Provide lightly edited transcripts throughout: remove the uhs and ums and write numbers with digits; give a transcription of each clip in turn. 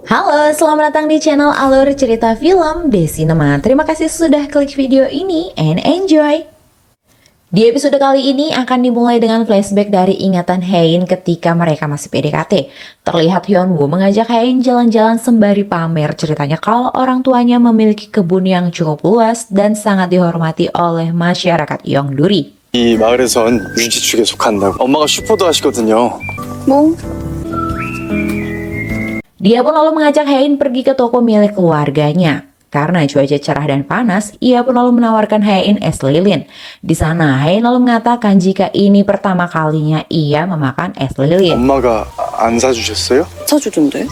Halo, selamat datang di channel Alur Cerita Film Desinema. Terima kasih sudah klik video ini and enjoy. Di episode kali ini akan dimulai dengan flashback dari ingatan Hein ketika mereka masih PDKT. Terlihat Hyunwoo mengajak Hein jalan-jalan sembari pamer ceritanya kalau orang tuanya memiliki kebun yang cukup luas dan sangat dihormati oleh masyarakat Yeongduri. 이 마을에선 유지축에 속한다고. 엄마가 슈퍼도 하시거든요. 뭐? Dia pun lalu mengajak Hein pergi ke toko milik keluarganya. Karena cuaca cerah dan panas, ia pun lalu menawarkan Hein es lilin. Di sana, Hein lalu mengatakan jika ini pertama kalinya ia memakan es lilin. 엄마가 안 사주셨어요? 사주던데?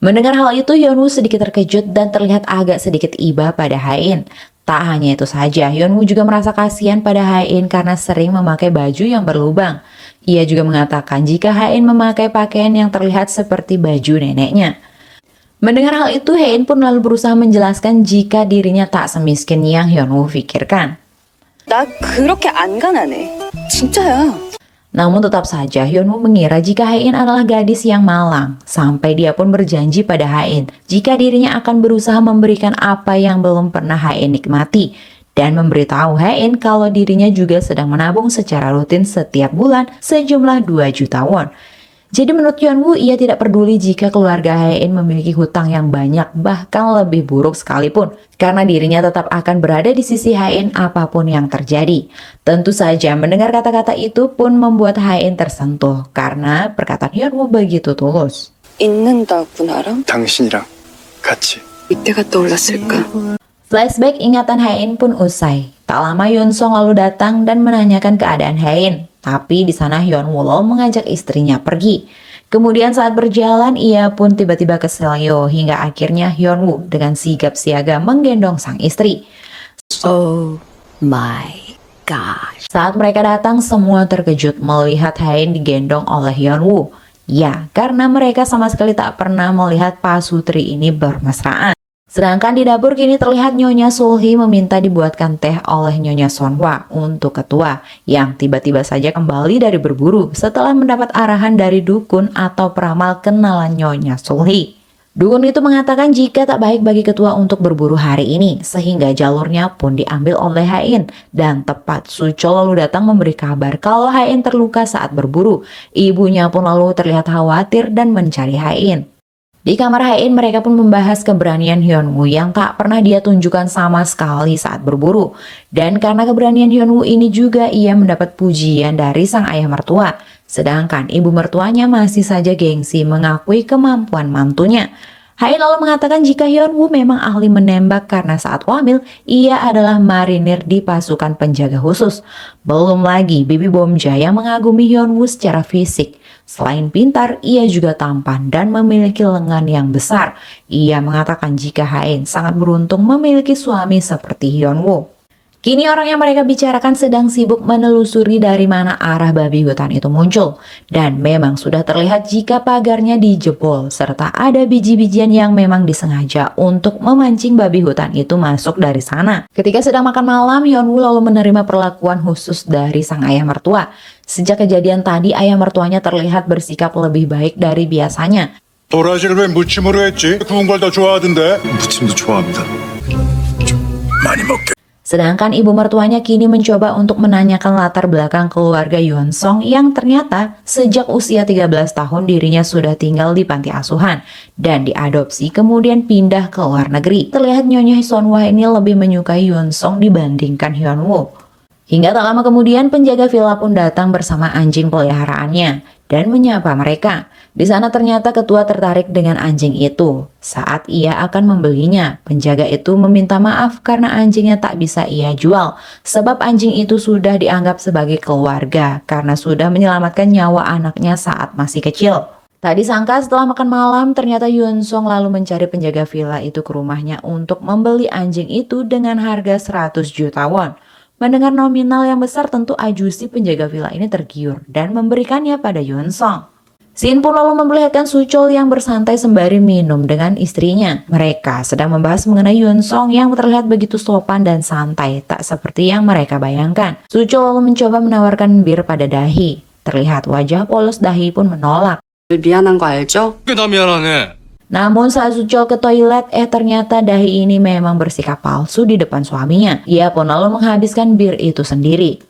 Mendengar hal itu, Hyunwoo sedikit terkejut dan terlihat agak sedikit iba pada Hein. Tak hanya itu saja, Hyunwoo juga merasa kasihan pada Hein karena sering memakai baju yang berlubang. Ia juga mengatakan jika Hein memakai pakaian yang terlihat seperti baju neneknya. Mendengar hal itu, Hein pun lalu berusaha menjelaskan jika dirinya tak semiskin yang Hyunwoo pikirkan. 나 그렇게 안 가난해. 진짜야. Namun tetap saja Hyunwoo mengira jika Hein adalah gadis yang malang. Sampai dia pun berjanji pada Hein jika dirinya akan berusaha memberikan apa yang belum pernah Hein nikmati. Dan memberitahu Hein kalau dirinya juga sedang menabung secara rutin setiap bulan sejumlah 2 juta won. Jadi menurut Hyunwoo, ia tidak peduli jika keluarga Hein memiliki hutang yang banyak, bahkan lebih buruk sekalipun, karena dirinya tetap akan berada di sisi Hein apapun yang terjadi. Tentu saja mendengar kata-kata itu pun membuat Hein tersentuh, karena perkataan Hyunwoo begitu tulus. 있는다고 나랑? 당신이랑 같이. 이때가 떠올랐을까? Flashback ingatan Hein pun usai. Tak lama Yunsong lalu datang dan menanyakan keadaan Hein. Tapi di sana Hyunwoo lalu mengajak istrinya pergi. Kemudian saat berjalan ia pun tiba-tiba keselio hingga akhirnya Hyunwoo dengan sigap siaga menggendong sang istri. Oh my gosh. Saat mereka datang semua terkejut melihat Hein digendong oleh Hyunwoo. Ya, karena mereka sama sekali tak pernah melihat pasutri ini bermesraan. Sedangkan di dapur kini terlihat Nyonya Sulhi meminta dibuatkan teh oleh Nyonya Sonhwa untuk ketua yang tiba-tiba saja kembali dari berburu setelah mendapat arahan dari dukun atau peramal kenalan Nyonya Sulhi. Dukun itu mengatakan jika tak baik bagi ketua untuk berburu hari ini sehingga jalurnya pun diambil oleh Hein dan tepat Suchol lalu datang memberi kabar kalau Hein terluka saat berburu. Ibunya pun lalu terlihat khawatir dan mencari Hein. Di kamar Hein mereka pun membahas keberanian Hyunwoo yang tak pernah dia tunjukkan sama sekali saat berburu. Dan karena keberanian Hyunwoo ini juga ia mendapat pujian dari sang ayah mertua. Sedangkan ibu mertuanya masih saja gengsi mengakui kemampuan mantunya. Hein lalu mengatakan jika Hyunwoo memang ahli menembak karena saat hamil ia adalah marinir di pasukan penjaga khusus. Belum lagi Bibi Bomja yang mengagumi Hyunwoo secara fisik. Selain pintar, ia juga tampan dan memiliki lengan yang besar. Ia mengatakan jika Hein sangat beruntung memiliki suami seperti Hyunwoo. Kini orang yang mereka bicarakan sedang sibuk menelusuri dari mana arah babi hutan itu muncul. Dan memang sudah terlihat jika pagarnya dijebol serta ada biji-bijian yang memang disengaja untuk memancing babi hutan itu masuk dari sana. Ketika sedang makan malam, Hyunwoo lalu menerima perlakuan khusus dari sang ayah mertua. Sejak kejadian tadi, ayah mertuanya terlihat bersikap lebih baik dari biasanya. 도라지를 왜 무침으로 했지? 구운 걸 더 좋아하던데. 무침도 좋아합니다. 많이 먹게. Sedangkan ibu mertuanya kini mencoba untuk menanyakan latar belakang keluarga Yunsong yang ternyata sejak usia 13 tahun dirinya sudah tinggal di panti asuhan dan diadopsi kemudian pindah ke luar negeri. Terlihat Nyonya Sonhwa ini lebih menyukai Yunsong dibandingkan Hyunwoo. Hingga tak lama kemudian penjaga villa pun datang bersama anjing peliharaannya dan menyapa mereka. Di sana ternyata ketua tertarik dengan anjing itu. Saat ia akan membelinya, penjaga itu meminta maaf karena anjingnya tak bisa ia jual. Sebab anjing itu sudah dianggap sebagai keluarga karena sudah menyelamatkan nyawa anaknya saat masih kecil. Tak disangka setelah makan malam ternyata Yunsong lalu mencari penjaga villa itu ke rumahnya untuk membeli anjing itu dengan harga 100 juta won. Mendengar nominal yang besar tentu ajusi penjaga villa ini tergiur dan memberikannya pada Yunsong. Shin pun lalu memperlihatkan Suchol yang bersantai sembari minum dengan istrinya. Mereka sedang membahas mengenai Yunsong yang terlihat begitu sopan dan santai, tak seperti yang mereka bayangkan. Suchol lalu mencoba menawarkan bir pada Dahi. Terlihat wajah polos Dahi pun menolak. 미안한 거 알죠? 왜 나 미안하네. Namun saat Suchol ke toilet, ternyata dahi ini memang bersikap palsu di depan suaminya. Ia pun lalu menghabiskan bir itu sendiri.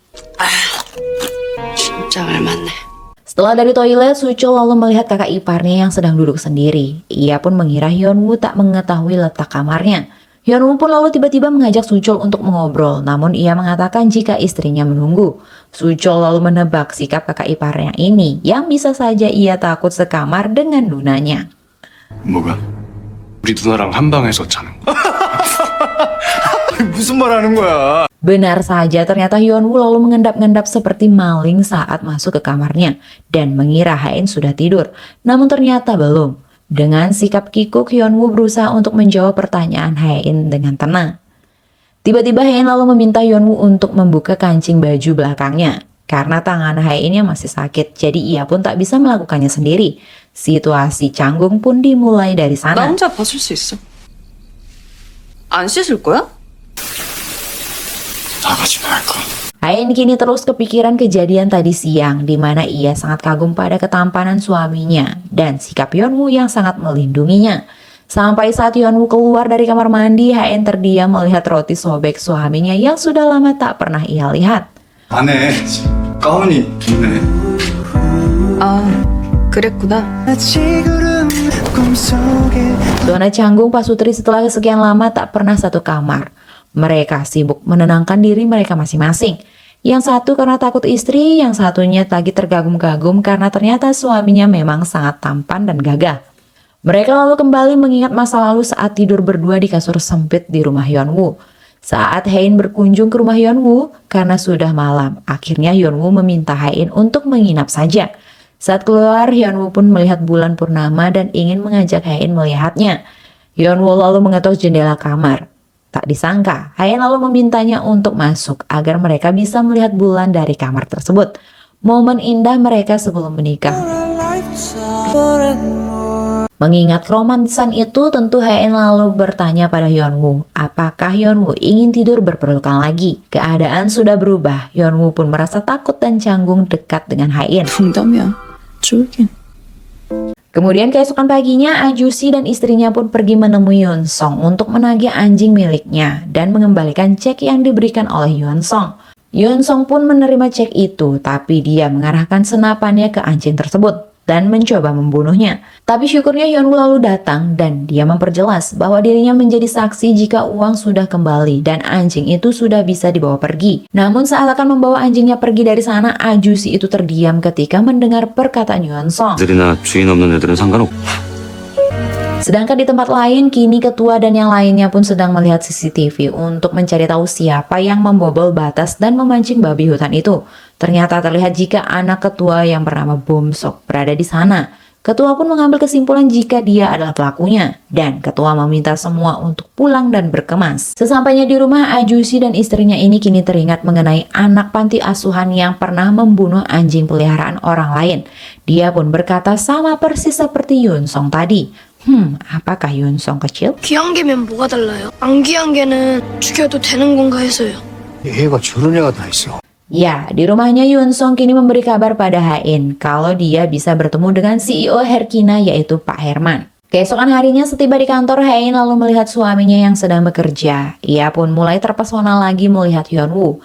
진짜 알맞네. Setelah dari toilet, Suchol lalu melihat kakak iparnya yang sedang duduk sendiri. Ia pun mengira Hyunwoo tak mengetahui letak kamarnya. Hyunwoo pun lalu tiba-tiba mengajak Suchol untuk mengobrol, namun ia mengatakan jika istrinya menunggu. Suchol lalu menebak sikap kakak iparnya ini, yang bisa saja ia takut sekamar dengan Lunanya. 뭐가? 우리 누나랑 한 방에서 자는 거. 무슨 말 하는 거야? Benar saja, ternyata Hyunwoo lalu mengendap-endap seperti maling saat masuk ke kamarnya dan mengira Hain sudah tidur. Namun ternyata belum. Dengan sikap kikuk, Hyunwoo berusaha untuk menjawab pertanyaan Hain dengan tenang. Tiba-tiba Hain lalu meminta Hyunwoo untuk membuka kancing baju belakangnya. Karena tangan Hain yang masih sakit, jadi ia pun tak bisa melakukannya sendiri. Situasi canggung pun dimulai dari 나 sana. 혼자 벗을 수 있어. 안 씻을 거야? 나가지 말까? Hain kini terus kepikiran kejadian tadi siang di mana ia sangat kagum pada ketampanan suaminya dan sikap Hyunwoo yang sangat melindunginya. Sampai saat Hyunwoo keluar dari kamar mandi, Hain terdiam melihat roti sobek suaminya yang sudah lama tak pernah ia lihat. 안에 가운이 있네. 아, 그랬구나. Zona canggung Pasutri setelah sekian lama tak pernah satu kamar. Mereka sibuk menenangkan diri mereka masing-masing. Yang satu karena takut istri, yang satunya lagi tergagum-gagum karena ternyata suaminya memang sangat tampan dan gagah. Mereka lalu kembali mengingat masa lalu saat tidur berdua di kasur sempit di rumah Hyunwoo. Saat Hain berkunjung ke rumah Hyunwoo karena sudah malam, akhirnya Hyunwoo meminta Hain untuk menginap saja. Saat keluar, Hyunwoo pun melihat bulan purnama dan ingin mengajak Hain melihatnya. Hyunwoo lalu mengetuk jendela kamar. Tak disangka, Hain lalu memintanya untuk masuk agar mereka bisa melihat bulan dari kamar tersebut. Momen indah mereka sebelum menikah. Mengingat keromantisan itu, tentu Hain lalu bertanya pada Hyunwoo, apakah Hyunwoo ingin tidur berpelukan lagi? Keadaan sudah berubah, Hyunwoo pun merasa takut dan canggung dekat dengan Hain. 농담이야. 쫄긴. Kemudian keesokan paginya, Ajusi dan istrinya pun pergi menemui Yunsong untuk menagih anjing miliknya dan mengembalikan cek yang diberikan oleh Yunsong. Yunsong pun menerima cek itu, tapi dia mengarahkan senapannya ke anjing tersebut dan mencoba membunuhnya. Tapi syukurnya Hyunwoo lalu datang dan dia memperjelas bahwa dirinya menjadi saksi jika uang sudah kembali dan anjing itu sudah bisa dibawa pergi. Namun saat akan membawa anjingnya pergi dari sana, Ajusi itu terdiam ketika mendengar perkataan Yunsong. 애들이나 주인 없는 애들은 상관없고. Sedangkan di tempat lain, kini ketua dan yang lainnya pun sedang melihat CCTV untuk mencari tahu siapa yang membobol batas dan memancing babi hutan itu. Ternyata terlihat jika anak ketua yang bernama Bomsok berada di sana. Ketua pun mengambil kesimpulan jika dia adalah pelakunya, dan ketua meminta semua untuk pulang dan berkemas. Sesampainya di rumah, Ajusi dan istrinya ini kini teringat mengenai anak panti asuhan yang pernah membunuh anjing peliharaan orang lain. Dia pun berkata sama persis seperti Yunsong tadi. Apakah Yunsong kecil? 귀한 개면 뭐가 달라요? 안 귀한 개는 죽여도 되는 건가 해서요. 얘가 저런 애가 다 있어. Ya, di rumahnya Yunsong kini memberi kabar pada Hain kalau dia bisa bertemu dengan CEO Herkina yaitu Pak Herman. Keesokan harinya setiba di kantor, Hain lalu melihat suaminya yang sedang bekerja. Ia pun mulai terpesona lagi melihat Hyunwoo.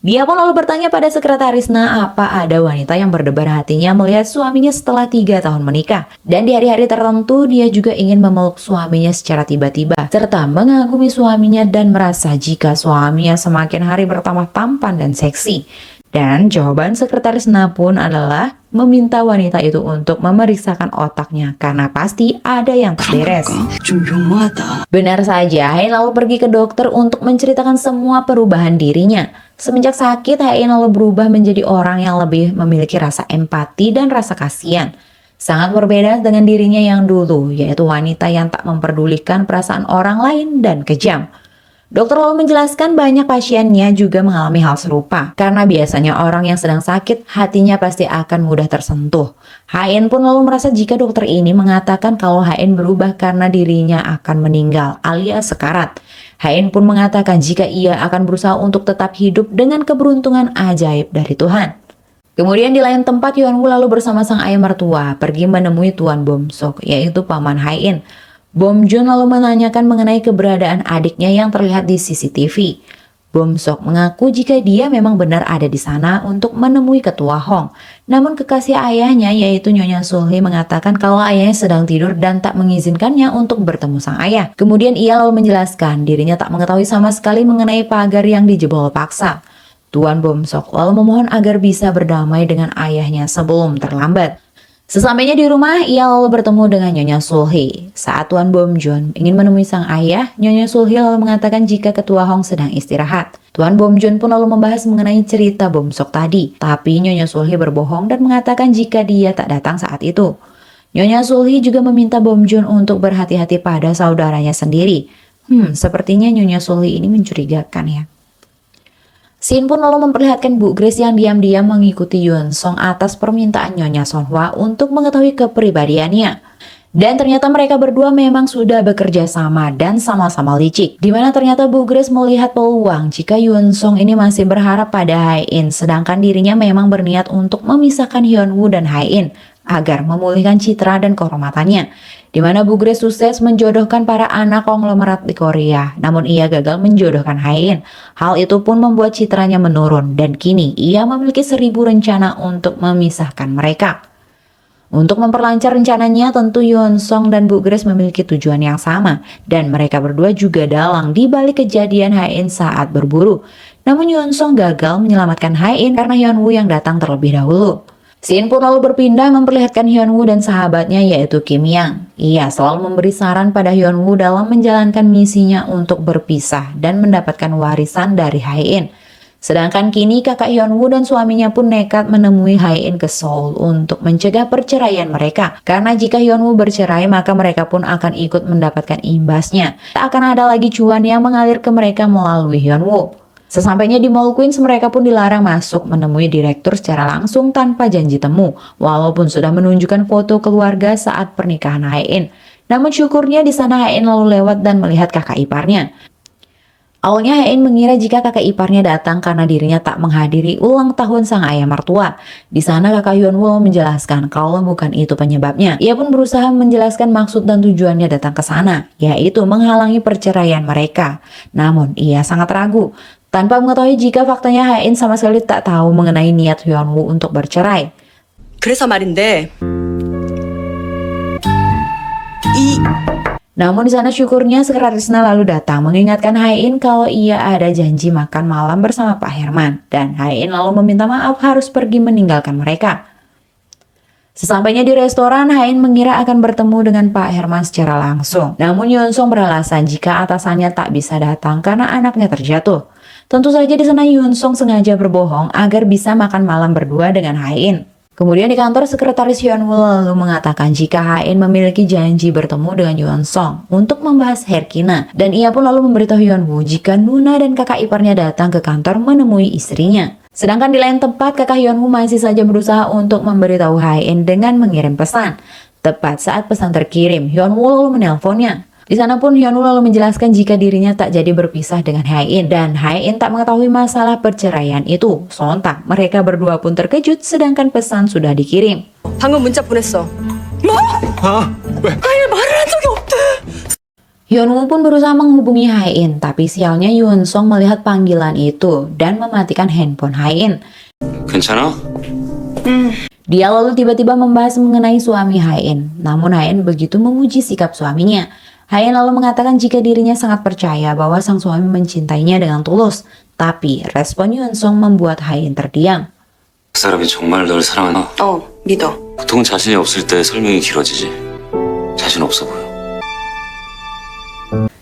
Dia pun lalu bertanya pada sekretaris Na apa ada wanita yang berdebar hatinya melihat suaminya setelah 3 tahun menikah. Dan di hari-hari tertentu dia juga ingin memeluk suaminya secara tiba-tiba. Serta mengagumi suaminya dan merasa jika suaminya semakin hari bertambah tampan dan seksi. Dan jawaban sekretaris Na pun adalah meminta wanita itu untuk memeriksakan otaknya karena pasti ada yang tak beres. 좀 용하다. Benar saja, Hain lalu pergi ke dokter untuk menceritakan semua perubahan dirinya. Semenjak sakit, Hain lalu berubah menjadi orang yang lebih memiliki rasa empati dan rasa kasihan. Sangat berbeda dengan dirinya yang dulu, yaitu wanita yang tak memperdulikan perasaan orang lain dan kejam. Dokter lalu menjelaskan banyak pasiennya juga mengalami hal serupa. Karena biasanya orang yang sedang sakit, hatinya pasti akan mudah tersentuh. Hain pun lalu merasa jika dokter ini mengatakan kalau Hain berubah karena dirinya akan meninggal alias sekarat. Hain pun mengatakan jika ia akan berusaha untuk tetap hidup dengan keberuntungan ajaib dari Tuhan. Kemudian di lain tempat, Hyun-woo lalu bersama sang ayah mertua pergi menemui Tuan Bom Sok, yaitu paman Hae-in. Bom Jun lalu menanyakan mengenai keberadaan adiknya yang terlihat di CCTV. Bom Sok mengaku jika dia memang benar ada di sana untuk menemui ketua Hong. Namun kekasih ayahnya yaitu Nyonya Sulhi mengatakan kalau ayahnya sedang tidur dan tak mengizinkannya untuk bertemu sang ayah. Kemudian ia lalu menjelaskan dirinya tak mengetahui sama sekali mengenai pagar yang dijebol paksa. Tuan Bom Sok lalu memohon agar bisa berdamai dengan ayahnya sebelum terlambat. Sesampainya di rumah, ia lalu bertemu dengan Nyonya Sulhi. Saat Tuan Bom Jun ingin menemui sang ayah, Nyonya Sulhi lalu mengatakan jika ketua Hong sedang istirahat. Tuan Bom Jun pun lalu membahas mengenai cerita Bom Sok tadi. Tapi Nyonya Sulhi berbohong dan mengatakan jika dia tak datang saat itu. Nyonya Sulhi juga meminta Bom Jun untuk berhati-hati pada saudaranya sendiri. Sepertinya Nyonya Sulhi ini mencurigakan ya. Shin pun lalu memperlihatkan Bu Grace yang diam-diam mengikuti Yun Song atas permintaan Nyonya Sonhwa untuk mengetahui kepribadiannya. Dan ternyata mereka berdua memang sudah bekerja sama dan sama-sama licik. Dimana ternyata Bu Grace melihat peluang jika Yun Song ini masih berharap pada Hae-in, sedangkan dirinya memang berniat untuk memisahkan Hyun-woo dan Hae-in agar memulihkan citra dan kehormatannya. Dimana Bu Grace sukses menjodohkan para anak konglomerat di Korea, namun ia gagal menjodohkan Hae-in. Hal itu pun membuat citranya menurun dan kini ia memiliki 1000 rencana untuk memisahkan mereka. Untuk memperlancar rencananya, tentu Yeon Song dan Bu Grace memiliki tujuan yang sama dan mereka berdua juga dalang di balik kejadian Hae-in saat berburu. Namun Yeon Song gagal menyelamatkan Hae-in karena Hyun-woo yang datang terlebih dahulu. Shin pun lalu berpindah memperlihatkan Hyun-woo dan sahabatnya yaitu Kim Yang. Ia selalu memberi saran pada Hyun-woo dalam menjalankan misinya untuk berpisah dan mendapatkan warisan dari Hae-in. Sedangkan kini kakak Hyun-woo dan suaminya pun nekat menemui Hae-in ke Seoul untuk mencegah perceraian mereka. Karena jika Hyun-woo bercerai maka mereka pun akan ikut mendapatkan imbasnya. Tak akan ada lagi cuan yang mengalir ke mereka melalui Hyun-woo. Sesampainya di Mall Queen, mereka pun dilarang masuk menemui direktur secara langsung tanpa janji temu, walaupun sudah menunjukkan foto keluarga saat pernikahan Hae-in. Namun syukurnya di sana Hae-in lalu lewat dan melihat kakak iparnya. Awalnya Hae-in mengira jika kakak iparnya datang karena dirinya tak menghadiri ulang tahun sang ayah mertua. Di sana kakak Hyun-woo menjelaskan kalau bukan itu penyebabnya. Ia pun berusaha menjelaskan maksud dan tujuannya datang ke sana, yaitu menghalangi perceraian mereka. Namun ia sangat ragu. Tanpa mengetahui jika faktanya Hae-in sama sekali tak tahu mengenai niat Hyun-woo untuk bercerai. 그래서 말인데 Namun di sana syukurnya Sekretarisnya lalu datang mengingatkan Hae-in kalau ia ada janji makan malam bersama Pak Herman. Dan Hae-in lalu meminta maaf harus pergi meninggalkan mereka. Sesampainya di restoran, Hae-in mengira akan bertemu dengan Pak Herman secara langsung. Namun Yeon Song beralasan jika atasannya tak bisa datang karena anaknya terjatuh. Tentu saja di sana Yeon Song sengaja berbohong agar bisa makan malam berdua dengan Hae-in. Kemudian di kantor, Sekretaris Hyun-woo lalu mengatakan jika Hae-in memiliki janji bertemu dengan Yeon Song untuk membahas Herkina. Dan ia pun lalu memberitahu Hyun-woo jika Nuna dan kakak iparnya datang ke kantor menemui istrinya. Sedangkan di lain tempat, kakak Hyun-woo masih saja berusaha untuk memberitahu Hae-in dengan mengirim pesan. Tepat saat pesan terkirim, Hyun-woo lalu menelponnya. Di sana pun Hyun-woo lalu menjelaskan jika dirinya tak jadi berpisah dengan Hae-in dan Hae-in tak mengetahui masalah perceraian itu. Sontak mereka berdua pun terkejut sedangkan pesan sudah dikirim. 방금 문자 보냈어. 뭐? 왜? 아예 말을 한 적이 없대. Hyun-woo pun berusaha menghubungi Hae-in, tapi sialnya Yeon Song melihat panggilan itu dan mematikan handphone Hae-in. 괜찮아? Dia lalu tiba-tiba membahas mengenai suami Hae-in, namun Hae-in begitu memuji sikap suaminya. Hae-in lalu mengatakan jika dirinya sangat percaya bahwa sang suami mencintainya dengan tulus. Tapi respon Yeon Song membuat Hae-in terdiam. 그 사람이 정말 널 사랑하나? 믿어. 보통은 자신이 없을 때 설명이 길어지지. 자신 없어 보여.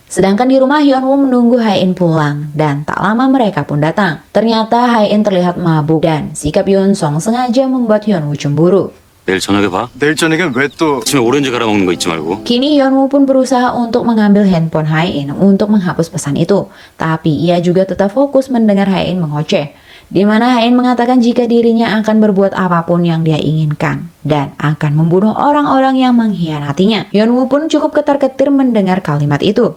Sedangkan di rumah Hyun-woo menunggu Hae-in pulang dan tak lama mereka pun datang. Ternyata Hae-in terlihat mabuk dan sikap Yeon Song sengaja membuat Hyun-woo cemburu. 내일 저녁에 봐. 내일 저녁엔 왜 또 아침에 오렌지 갈아 먹는 거 잊지 말고. Kini Hyun-woo pun berusaha untuk mengambil handphone Hae-in untuk menghapus pesan itu. Tapi ia juga tetap fokus mendengar Hae-in mengoceh. Di mana Hae-in mengatakan jika dirinya akan berbuat apapun yang dia inginkan. Dan akan membunuh orang-orang yang mengkhianatinya. Hyun-woo pun cukup ketar-ketir mendengar kalimat itu.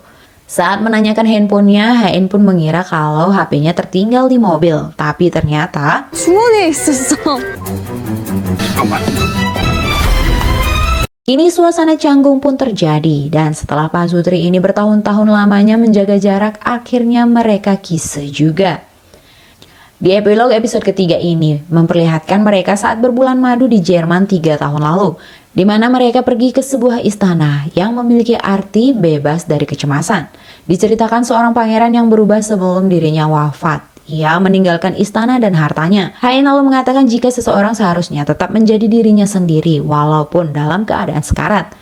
Saat menanyakan handphonenya, Haen pun mengira kalau HP-nya tertinggal di mobil. Tapi ternyata 주머니에 있었어. 잠깐만. kini suasana canggung pun terjadi. Dan setelah Pak Sutri ini bertahun-tahun lamanya menjaga jarak, akhirnya mereka kisah juga. Di epilog episode ketiga ini memperlihatkan mereka saat berbulan madu di Jerman 3 tahun lalu, di mana mereka pergi ke sebuah istana yang memiliki arti bebas dari kecemasan. Diceritakan seorang pangeran yang berubah sebelum dirinya wafat. Ia meninggalkan istana dan hartanya. Haen lalu mengatakan jika seseorang seharusnya tetap menjadi dirinya sendiri walaupun dalam keadaan sekarat.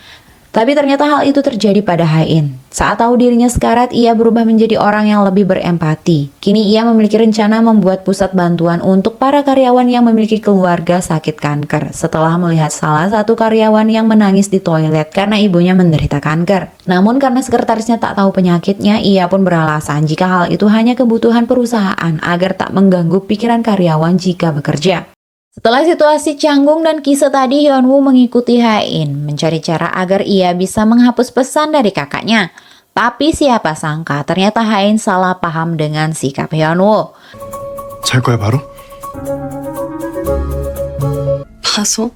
Tapi ternyata hal itu terjadi pada Haen. Saat tahu dirinya sekarat, ia berubah menjadi orang yang lebih berempati. Kini ia memiliki rencana membuat pusat bantuan untuk para karyawan yang memiliki keluarga sakit kanker setelah melihat salah satu karyawan yang menangis di toilet karena ibunya menderita kanker. Namun karena sekretarisnya tak tahu penyakitnya, ia pun beralasan jika hal itu hanya kebutuhan perusahaan agar tak mengganggu pikiran karyawan jika bekerja. Setelah situasi canggung dan kisah tadi, Hyunwoo mengikuti Haen mencari cara agar ia bisa menghapus pesan dari kakaknya. Tapi siapa sangka ternyata Haen salah paham dengan sikap Hyunwoo. 잘 거야 바로? 봐서?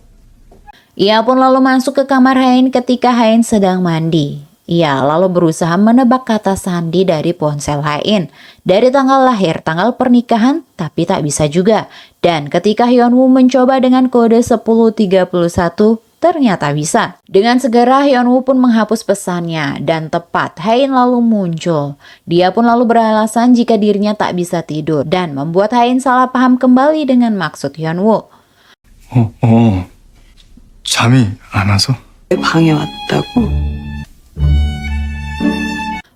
Ia pun lalu masuk ke kamar Haen ketika Haen sedang mandi. Ia lalu berusaha menebak kata sandi dari ponsel Haen. Dari tanggal lahir, tanggal pernikahan, tapi tak bisa juga. Dan ketika Hyunwoo mencoba dengan kode 1031, ternyata bisa. Dengan segera Hyunwoo pun menghapus pesannya dan tepat Haen lalu muncul. Dia pun lalu beralasan jika dirinya tak bisa tidur dan membuat Haen salah paham kembali dengan maksud Hyunwoo. 잠이 안 와서? 내 방에 왔다고?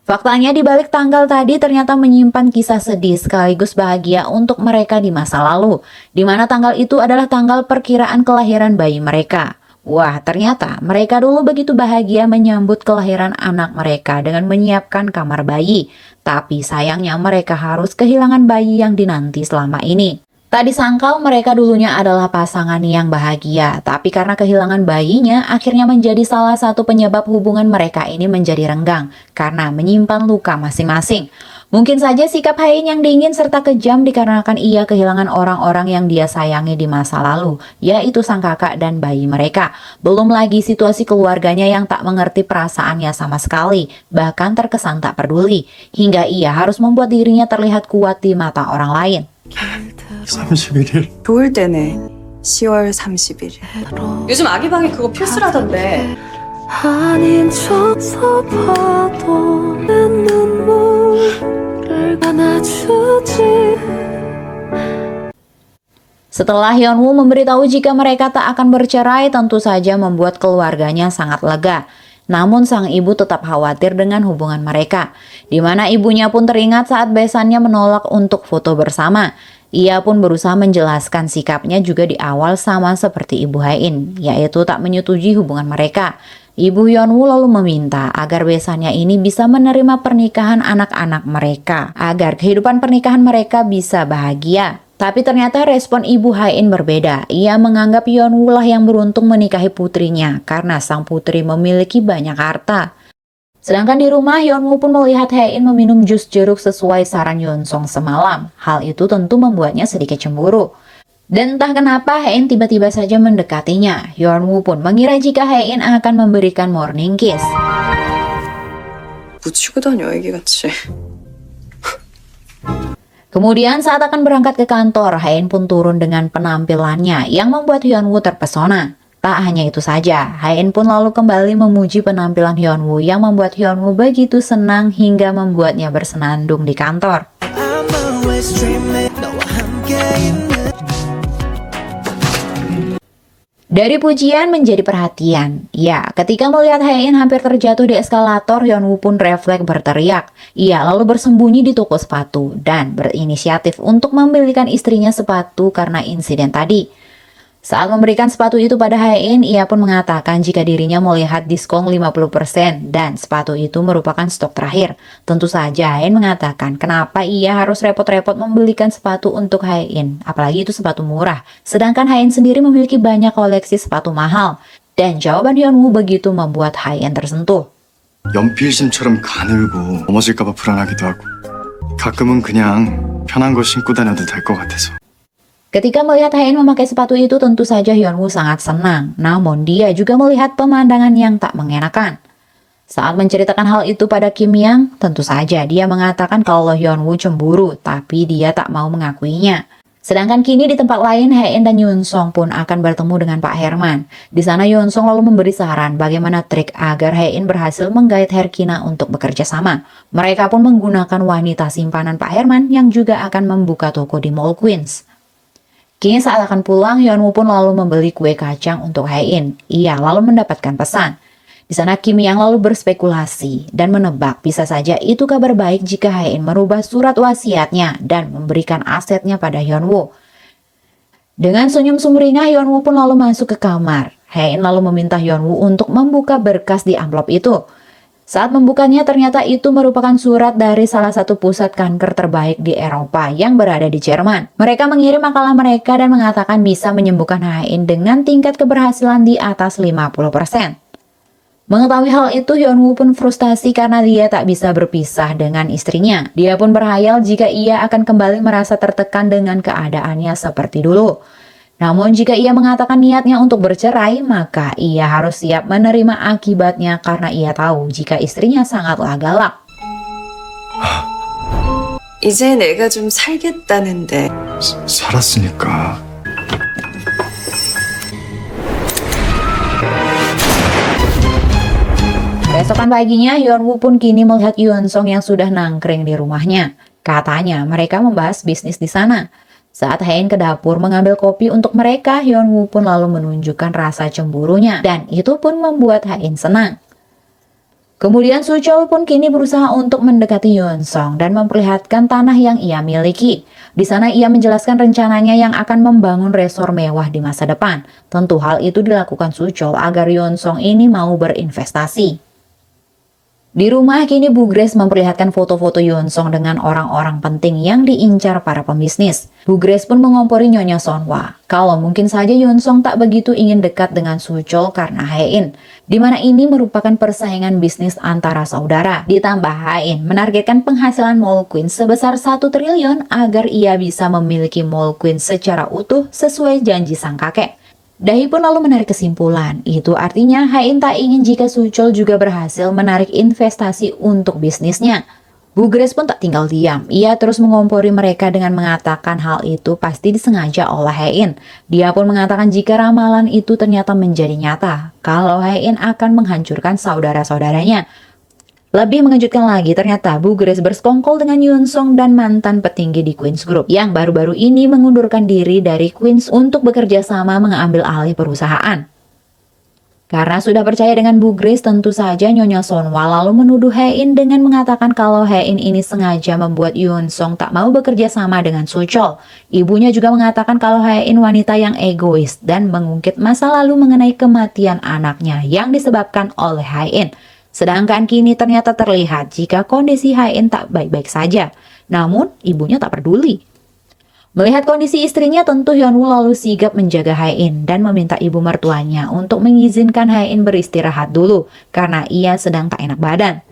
Faktanya di balik tanggal tadi ternyata menyimpan kisah sedih sekaligus bahagia untuk mereka di masa lalu, di mana tanggal itu adalah tanggal perkiraan kelahiran bayi mereka. Wah, ternyata mereka dulu begitu bahagia menyambut kelahiran anak mereka dengan menyiapkan kamar bayi. Tapi sayangnya mereka harus kehilangan bayi yang dinanti selama ini. Tak disangkal mereka dulunya adalah pasangan yang bahagia, tapi karena kehilangan bayinya akhirnya menjadi salah satu penyebab hubungan mereka ini menjadi renggang karena menyimpan luka masing-masing. Mungkin saja sikap Haen yang dingin serta kejam dikarenakan ia kehilangan orang-orang yang dia sayangi di masa lalu, yaitu sang kakak dan bayi mereka. Belum lagi situasi keluarganya yang tak mengerti perasaannya sama sekali, bahkan terkesan tak peduli, hingga ia harus membuat dirinya terlihat kuat di mata orang lain. 31일. 좋을 때네. 10월 31일. 요즘 아기 방에 그거 필수라던데. 아닌 척서 봐도 내 눈물을 안아주지. Setelah Hyunwoo memberitahu jika mereka tak akan bercerai, tentu saja membuat keluarganya sangat lega. Namun sang ibu tetap khawatir dengan hubungan mereka, di mana ibunya pun teringat saat besannya menolak untuk foto bersama. Ia pun berusaha menjelaskan sikapnya juga di awal sama seperti ibu Haen, yaitu tak menyetujui hubungan mereka. Ibu Hyunwoo lalu meminta agar besannya ini bisa menerima pernikahan anak-anak mereka, agar kehidupan pernikahan mereka bisa bahagia. Tapi ternyata respon ibu Haen berbeda. Ia menganggap Hyunwoo lah yang beruntung menikahi putrinya karena sang putri memiliki banyak harta. Sedangkan di rumah, Hyunwoo pun melihat Haen meminum jus jeruk sesuai saran Yeonsong semalam. Hal itu tentu membuatnya sedikit cemburu. Dan entah kenapa Haen tiba-tiba saja mendekatinya. Hyunwoo pun mengira jika Haen akan memberikan morning kiss. 묻히고 다녀 애기같이. Kemudian saat akan berangkat ke kantor, Haen pun turun dengan penampilannya yang membuat Hyunwoo terpesona. Tak hanya itu saja, Haen pun lalu kembali memuji penampilan Hyunwoo yang membuat Hyunwoo begitu senang hingga membuatnya bersenandung di kantor. Dari pujian menjadi perhatian. Ya, ketika melihat Haen hampir terjatuh di eskalator, Hyunwoo pun refleks berteriak. Ia lalu bersembunyi di toko sepatu dan berinisiatif untuk membelikan istrinya sepatu karena insiden tadi. Saat memberikan sepatu itu pada Haen, ia pun mengatakan jika dirinya melihat diskon 50% dan sepatu itu merupakan stok terakhir. Tentu saja Haen mengatakan kenapa ia harus repot-repot membelikan sepatu untuk Haen, apalagi itu sepatu murah. Sedangkan Haen sendiri memiliki banyak koleksi sepatu mahal. Dan jawaban Hyunwoo begitu membuat Haen tersentuh. 연필심처럼 가늘고 넘어질까봐 불안하기도 하고 가끔은 그냥 편한 거 신고 다녀도 될 것 같아서. Ketika melihat Haein memakai sepatu itu, tentu saja Hyunwoo sangat senang. Namun dia juga melihat pemandangan yang tak mengenakan. Saat menceritakan hal itu pada Kim Yang, tentu saja dia mengatakan kalau Hyunwoo cemburu, tapi dia tak mau mengakuinya. Sedangkan kini di tempat lain, Haein dan Yunsong pun akan bertemu dengan Pak Herman. Di sana Yunsong lalu memberi saran bagaimana trik agar Haein berhasil menggait Herkina untuk bekerja sama. Mereka pun menggunakan wanita simpanan Pak Herman yang juga akan membuka toko di Mall Queens. Kini saat akan pulang, Hyunwoo pun lalu membeli kue kacang untuk Haein. Ia lalu mendapatkan pesan. Di sana Kim Yang lalu berspekulasi dan menebak bisa saja itu kabar baik jika Haein merubah surat wasiatnya dan memberikan asetnya pada Hyunwoo. Dengan senyum sumringah, Hyunwoo pun lalu masuk ke kamar. Haein lalu meminta Hyunwoo untuk membuka berkas di amplop itu. Saat membukanya, ternyata itu merupakan surat dari salah satu pusat kanker terbaik di Eropa yang berada di Jerman. Mereka mengirim makalah mereka dan mengatakan bisa menyembuhkan Haein dengan tingkat keberhasilan di atas 50%. Mengetahui hal itu, Hyunwoo pun frustasi karena dia tak bisa berpisah dengan istrinya. Dia pun berhayal jika ia akan kembali merasa tertekan dengan keadaannya seperti dulu. Namun jika ia mengatakan niatnya untuk bercerai, maka ia harus siap menerima akibatnya karena ia tahu jika istrinya sangatlah galak. 이제 내가 좀 살겠다는데. 살았으니까. Keesokan paginya, Hyunwoo pun kini melihat Yunsong yang sudah nangkring di rumahnya. Katanya mereka membahas bisnis di sana. Saat Haein ke dapur mengambil kopi untuk mereka, Hyunwoo pun lalu menunjukkan rasa cemburunya dan itu pun membuat Haein senang. Kemudian Suchol pun kini berusaha untuk mendekati Yunsong dan memperlihatkan tanah yang ia miliki. Di sana ia menjelaskan rencananya yang akan membangun resor mewah di masa depan. Tentu hal itu dilakukan Suchol agar Yunsong ini mau berinvestasi. Di rumah kini Bu Grace memperlihatkan foto-foto Yunsong dengan orang-orang penting yang diincar para pembisnis. Bu Grace pun mengompori Nyonya Sonhwa kalau mungkin saja Yunsong tak begitu ingin dekat dengan Suchol karena Haein, di mana ini merupakan persaingan bisnis antara saudara. Ditambah Haein menargetkan penghasilan Mall Queens sebesar 1 triliun agar ia bisa memiliki Mall Queens secara utuh sesuai janji sang kakek. Dahi pun lalu menarik kesimpulan, itu artinya Haein tak ingin jika Suchol juga berhasil menarik investasi untuk bisnisnya. Bu Grace pun tak tinggal diam, ia terus mengompori mereka dengan mengatakan hal itu pasti disengaja oleh Haein. Dia pun mengatakan jika ramalan itu ternyata menjadi nyata, kalau Haein akan menghancurkan saudara-saudaranya. Lebih mengejutkan lagi, ternyata Bu Grace bersekongkol dengan Yunsong dan mantan petinggi di Queens Group yang baru-baru ini mengundurkan diri dari Queens untuk bekerja sama mengambil alih perusahaan. Karena sudah percaya dengan Bu Grace, tentu saja Nyonya Sonhwa lalu menuduh Haein dengan mengatakan kalau Haein ini sengaja membuat Yunsong tak mau bekerja sama dengan Suchol. Ibunya juga mengatakan kalau Haein wanita yang egois dan mengungkit masa lalu mengenai kematian anaknya yang disebabkan oleh Haein. Sedangkan kini ternyata terlihat jika kondisi Haein tak baik-baik saja. Namun ibunya tak peduli. Melihat kondisi istrinya, tentu Hyunwoo lalu sigap menjaga Haein dan meminta ibu mertuanya untuk mengizinkan Haein beristirahat dulu karena ia sedang tak enak badan.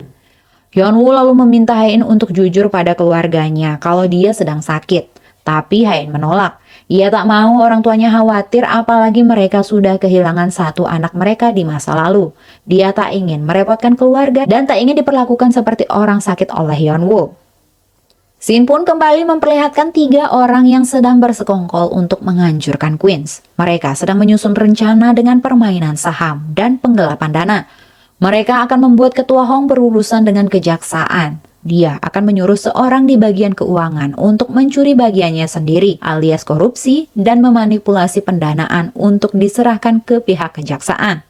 Hyunwoo lalu meminta Haein untuk jujur pada keluarganya kalau dia sedang sakit. Tapi Haein menolak. Ia tak mau orang tuanya khawatir apalagi mereka sudah kehilangan satu anak mereka di masa lalu. Dia tak ingin merepotkan keluarga dan tak ingin diperlakukan seperti orang sakit oleh Hyunwoo. Scene pun kembali memperlihatkan 3 orang yang sedang bersekongkol untuk menghancurkan Queens. Mereka sedang menyusun rencana dengan permainan saham dan penggelapan dana. Mereka akan membuat ketua Hong berurusan dengan kejaksaan. Dia akan menyuruh seorang di bagian keuangan untuk mencuri bagiannya sendiri alias korupsi dan memanipulasi pendanaan untuk diserahkan ke pihak kejaksaan.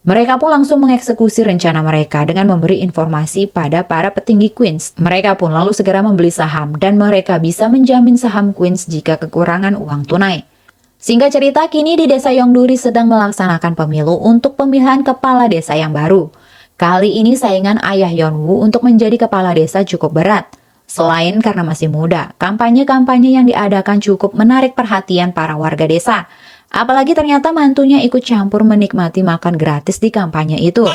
Mereka pun langsung mengeksekusi rencana mereka dengan memberi informasi pada para petinggi Queens. Mereka pun lalu segera membeli saham dan mereka bisa menjamin saham Queens jika kekurangan uang tunai. Singkat cerita, kini di desa Yongduri sedang melaksanakan pemilu untuk pemilihan kepala desa yang baru. Kali ini saingan ayah Hyunwoo untuk menjadi kepala desa cukup berat. Selain karena masih muda, kampanye-kampanye yang diadakan cukup menarik perhatian para warga desa. Apalagi ternyata mantunya ikut campur menikmati makan gratis di kampanye itu.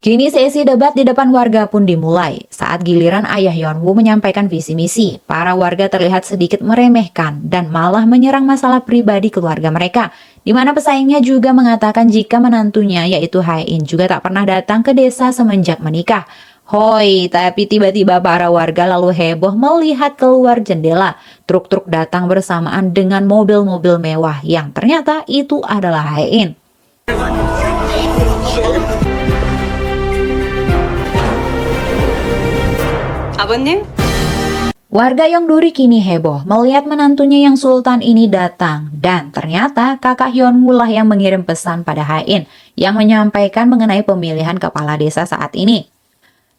Kini sesi debat di depan warga pun dimulai. Saat giliran ayah Hyunwoo menyampaikan visi misi, para warga terlihat sedikit meremehkan dan malah menyerang masalah pribadi keluarga mereka. Di mana pesaingnya juga mengatakan jika menantunya yaitu Hae-in juga tak pernah datang ke desa semenjak menikah. Hoi, tapi tiba-tiba para warga lalu heboh melihat keluar jendela. Truk-truk datang bersamaan dengan mobil-mobil mewah yang ternyata itu adalah Hae-in. 아버님? Warga Yongduri kini heboh melihat menantunya yang sultan ini datang. Dan ternyata kakak Hyunwoo lah yang mengirim pesan pada Hae-in yang menyampaikan mengenai pemilihan kepala desa saat ini.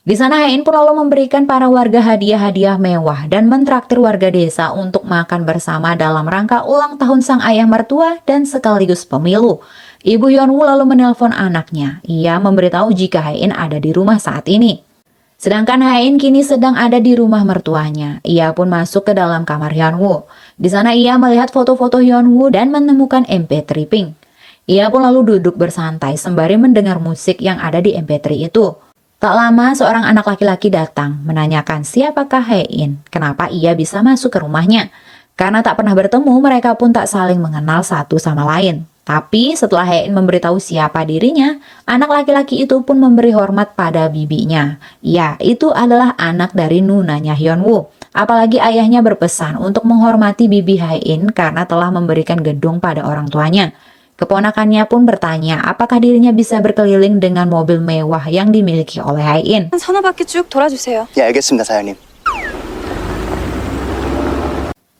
Di sana Hae-in pun lalu memberikan para warga hadiah-hadiah mewah dan mentraktir warga desa untuk makan bersama dalam rangka ulang tahun sang ayah mertua dan sekaligus pemilu. Ibu Hyunwoo lalu menelpon anaknya. Ia memberitahu jika Hae-in ada di rumah saat ini. Sedangkan Hae-in kini sedang ada di rumah mertuanya. Ia pun masuk ke dalam kamar Hyunwoo. Di sana ia melihat foto-foto Hyunwoo dan menemukan MP3 Pink. Ia pun lalu duduk bersantai sembari mendengar musik yang ada di MP3 itu. Tak lama seorang anak laki-laki datang menanyakan siapakah Hae-in, kenapa ia bisa masuk ke rumahnya. Karena tak pernah bertemu, mereka pun tak saling mengenal satu sama lain. Tapi setelah Hae-in memberitahu siapa dirinya, anak laki-laki itu pun memberi hormat pada bibinya. Ya, itu adalah anak dari nunanya Hyunwoo. Apalagi ayahnya berpesan untuk menghormati bibi Hae-in karena telah memberikan gedung pada orang tuanya. Keponakannya pun bertanya apakah dirinya bisa berkeliling dengan mobil mewah yang dimiliki oleh Hae-in. 한 서너 바퀴 쭉 돌아주세요. 예, 알겠습니다, 사장님.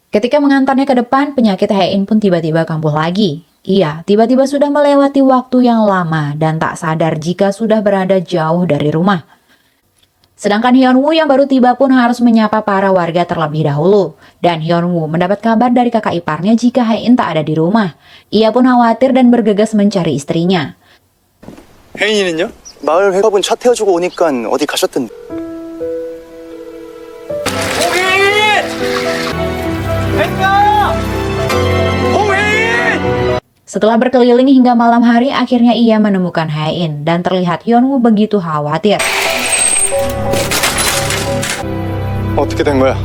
Ketika mengantarnya ke depan, penyakit Hae-in pun tiba-tiba kambuh lagi. Ia tiba-tiba sudah melewati waktu yang lama dan tak sadar jika sudah berada jauh dari rumah. Sedangkan Hyunwoo yang baru tiba pun harus menyapa para warga terlebih dahulu. Dan Hyunwoo mendapat kabar dari kakak iparnya jika Hae-in tak ada di rumah. Ia pun khawatir dan bergegas mencari istrinya. 혜인이는요? 마을 회업은 차 태워주고 오니까 어디 가셨던데. Setelah berkeliling hingga malam hari, akhirnya ia menemukan Hae-in dan terlihat Hyunwoo begitu khawatir. 어떻게 된 거야?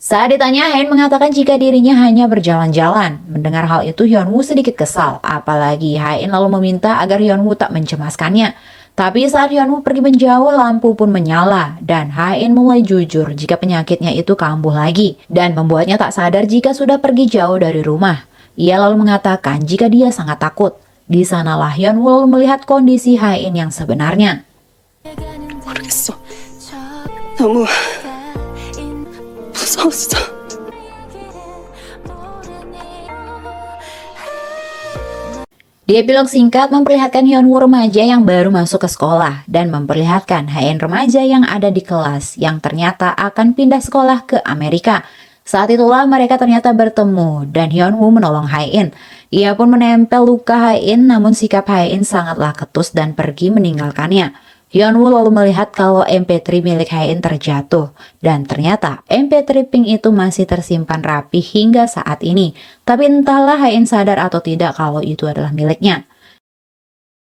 Saat ditanya, Hae-in mengatakan jika dirinya hanya berjalan-jalan. Mendengar hal itu, Hyunwoo sedikit kesal. Apalagi Hae-in lalu meminta agar Hyunwoo tak mencemaskannya. Tapi saat Hyunwoo pergi menjauh, lampu pun menyala. Dan Hae-in mulai jujur jika penyakitnya itu kambuh lagi. Dan membuatnya tak sadar jika sudah pergi jauh dari rumah. Ia lalu mengatakan jika dia sangat takut. Di sanalah Hyunwoo melihat kondisi Hae-in yang sebenarnya. 모르겠어. 너무 무서웠어. Di epilog singkat memperlihatkan Hyunwoo remaja yang baru masuk ke sekolah dan memperlihatkan Hae-in remaja yang ada di kelas yang ternyata akan pindah sekolah ke Amerika. Saat itulah mereka ternyata bertemu dan Hyunwoo menolong Hae-in. Ia pun menempel luka Hae-in namun sikap Hae-in sangatlah ketus dan pergi meninggalkannya. Hyunwoo lalu melihat kalau MP3 milik Hae-in terjatuh dan ternyata MP3 Pink itu masih tersimpan rapi hingga saat ini. Tapi entahlah Hae-in sadar atau tidak kalau itu adalah miliknya.